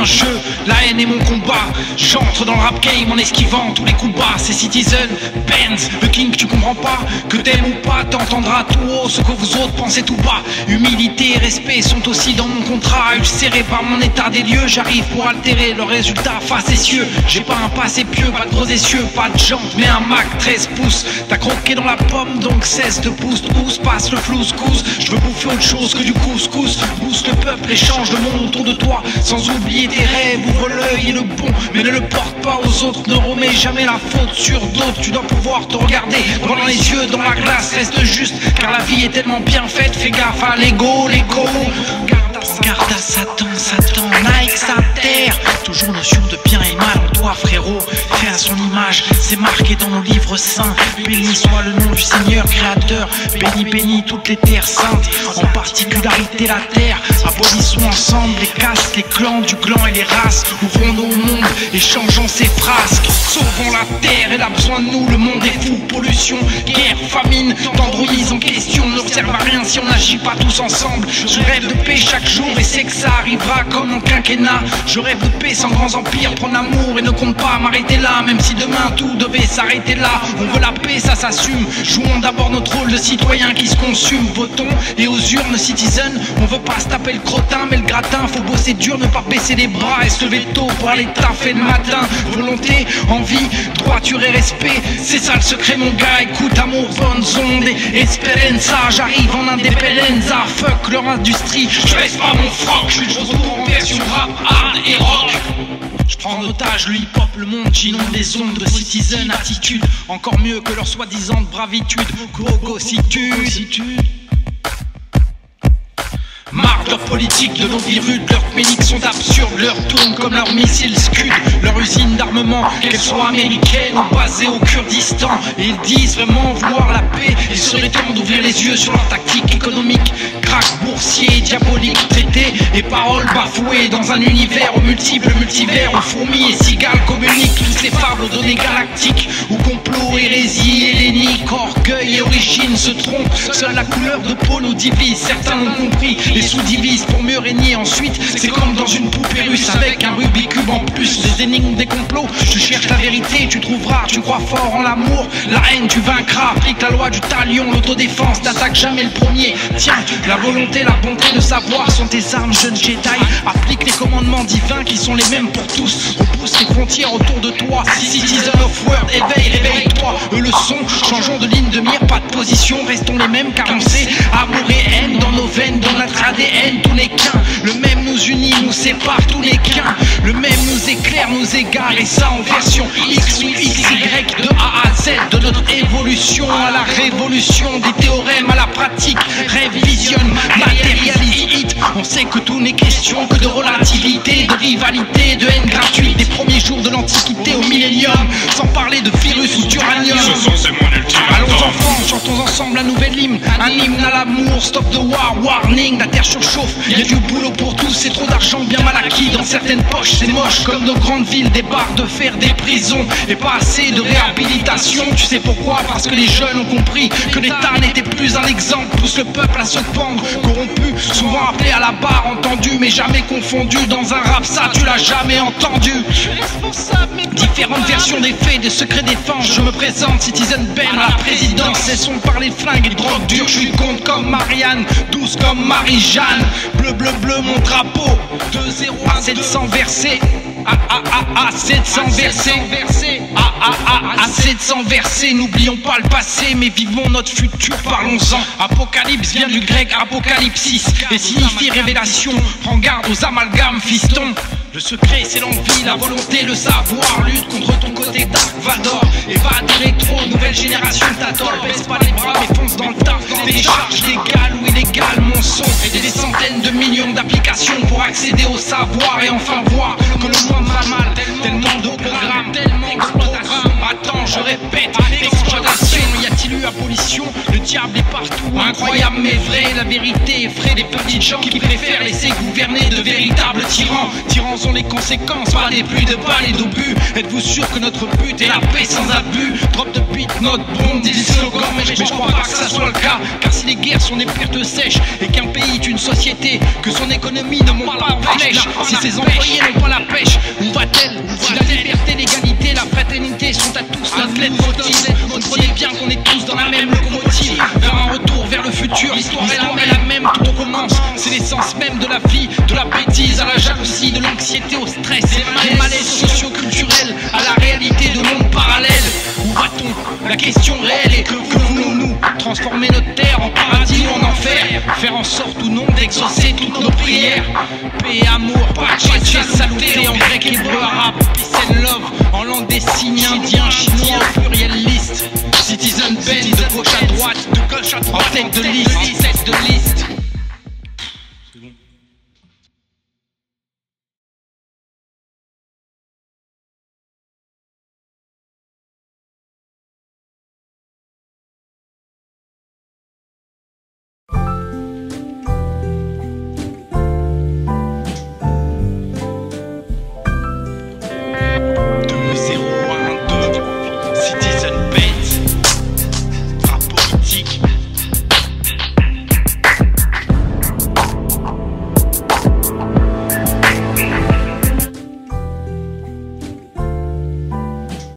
un jeu, la haine est mon combat. J'entre dans le rap game en esquivant tous les coups bas. C'est Citizen, Benz, le king que tu comprends pas. Que t'aimes ou pas, t'entendras tout haut ce que vous autres pensez tout bas. Humilité et respect sont aussi dans mon contrat. Ulcéré par mon état des lieux, j'arrive pour altérer le résultat facétieux. J'ai pas un passé pieux, pas de gros essieux, pas de jante, mais un Mac 13 pouces. T'as croqué dans la pomme, donc cesse de pouce. Où se passe le flou couscous? Je veux bouffer autre chose que du couscous. Booste le peuple et change le monde autour de toi. Sans oublier tes rêves, ouvre l'œil et le bon, mais ne le porte pas aux autres. Ne remets jamais la faute sur d'autres. Tu dois pouvoir te regarder droit dans les yeux, dans la glace. Reste juste, car la vie est tellement bien faite. Fais gaffe à l'ego, l'ego. Garde à Satan, Satan, Nike sa terre. Toujours notion de bien et mal en toi, frérot. Fait à son image, c'est marqué dans nos livres saints. Béni soit le nom du Seigneur créateur. Béni, béni toutes les terres saintes, en particularité la terre. Abolissons ensemble les castes, les clans du gland et les races. Ouvrons-nous au monde et changeons ces frasques. Sauvons la terre, elle a besoin de nous. Le monde est fou, pollution, guerre, famine. D'androïdes en question ne servent à rien si on n'agit pas tous ensemble. Je rêve de paix chaque jour et c'est que ça arrivera comme en quinquennat. Je rêve de paix sans grands empires, prendre l'amour et ne compte pas m'arrêter là. Même si demain tout devait s'arrêter là. On veut la paix, ça s'assume. Jouons d'abord notre rôle de citoyen qui se consume. Votons et aux urnes Citizen. On veut pas se taper le crottin mais le gratin. Faut bosser dur, ne pas baisser les bras et se lever tôt pour aller taffer le matin. Volonté, envie, droiture et respect, c'est ça le secret mon gars. Écoute amour, bonnes ondes et espérenza. J'arrive en independenza, fuck leur industrie. Je laisse pas mon froc, je suis de retour en version rap, hard et rock. Je prends en otage le hip-hop, le monde, j'inonde les ondes de Citizen attitude. Encore mieux que leur soi-disant bravitude, gogossitude. Marre de leur politique, de nos virus, leurs méniques sont absurdes. Leurs tournent comme leurs missiles Scud. Leur usine d'armement, qu'elle soit américaine ou basée au Kurdistan. Et ils disent vraiment vouloir la paix. Il serait temps d'ouvrir les yeux sur leur tactique économique. Crack boursier, diabolique, traité et paroles bafouées. Dans un univers aux multiples multivers, où fourmis et cigales communiquent. Tous ces fables aux données galactiques, où complot, hérésie, hellénique, orgueil et origine se trompent. Seule la couleur de peau nous divise, certains l'ont compris. Les sous-divisent pour mieux régner ensuite. C'est comme dans une poupée russe avec un Rubik's Cube en plus. Des énigmes, des complots, tu cherches la vérité, tu trouveras. Tu crois fort en l'amour, la haine tu vaincras. Applique la loi du talion, l'autodéfense, n'attaque jamais le premier. Tiens, la volonté, la bonté, le savoir sont tes armes, jeune Jedi. Applique les commandements divins qui sont les mêmes pour tous. Repousse les frontières autour de toi. Citizen of World, éveille, réveille-toi. Eux le sont, changeons de ligne de mire, pas de position, restons les mêmes car on sait amour et haine dans nos veines, dans notre ADN, tout n'est qu'un. Le même nous unit, nous sépare, tout n'est qu'un. Le même nous éclaire, nous égare, et ça en version X ou XY. De A à Z, de notre évolution à la révolution, des théorèmes à la pratique. Rêve, visionne, matérialise. On sait que tout n'est question que de relativité, de rivalité, de haine gratuite. Des premiers jours de l'Antiquité au millénium, sans parler de virus ou d'uranium. Ce son c'est mon ultime. Allons enfants, chantons ensemble un nouvel hymne. Un hymne à l'amour, stop the war, warning. La terre surchauffe, il y a du boulot pour tous. C'est trop d'argent bien mal acquis dans certaines poches. C'est moche comme nos grandes villes, des barres de fer, des prisons. Et pas assez de réhabilitation. Tu sais pourquoi? Parce que les jeunes ont compris que l'État n'était plus un exemple. Pousse le peuple à se pendre, corrompu, souvent appelé à la barre, entendu mais jamais confondu. Dans un rap ça tu l'as jamais entendu. Différentes versions des faits, des secrets défense. Je me présente, Citizen Ben à la présidence. Cessons de parler de flingue et de drogue dure. Je suis contre comme Marianne, douce comme Marie-Jeanne. Bleu, bleu, bleu mon drapeau. 2-0 à 700 versets. À 700 versets. À 700 versets. N'oublions pas le passé mais vivons notre futur, parlons-en. Apocalypse vient du grec apocalypsis et signifie révélation. Prends garde aux amalgames fiston. Le secret c'est l'envie, la volonté, le savoir. Lutte contre ton côté Dark Vador. Et va des rétro, nouvelle génération t'adore. Baisse pas les bras mais fonce dans le tas. Télécharge légal ou illégal mon son. Et des centaines de millions d'applications pour accéder au savoir. Et enfin voir que le monde va mal. Tellement de programmes, tellement d'exploitation. Attends je répète, exploitation. Y a-t-il eu abolition? Le diable est partout, incroyable mais vrai. La vérité effraie des petites gens qui préfèrent laisser gouverner de véritables tyrans. Tyrans sont les conséquences, pas des pluies de balles et d'obus. Êtes-vous sûr que notre but est la paix sans abus? Drop de beat, notre bombe, dit slogan, mais je crois pas que ça soit le cas. Car si les guerres sont des pertes sèches et qu'un pays est une société, que son économie ne monte pas en flèche, si ses employés n'ont pas la pêche, où va-t-elle? Si la liberté, l'égalité, la fraternité sont à tous notre leitmotiv, comprenez bien qu'on est tous dans la même locomotive, vers un retour vers le futur. L'histoire est la même, tout recommence. C'est l'essence même de la vie, de la bêtise à la jalousie, de l'anxiété au stress, des malaises socio-culturels à la réalité de monde parallèle. Où va-t-on? La question réelle est que voulons-nous? Transformer notre terre en paradis ou en enfer? Faire en sorte ou non d'exaucer toutes nos prières? Paix et amour, pace, saluté en grec, hébreu, arabe, peace and love en langue des signes, indien, chinois au pluriel list. Citizen Ben de gauche à droite, en tête de liste.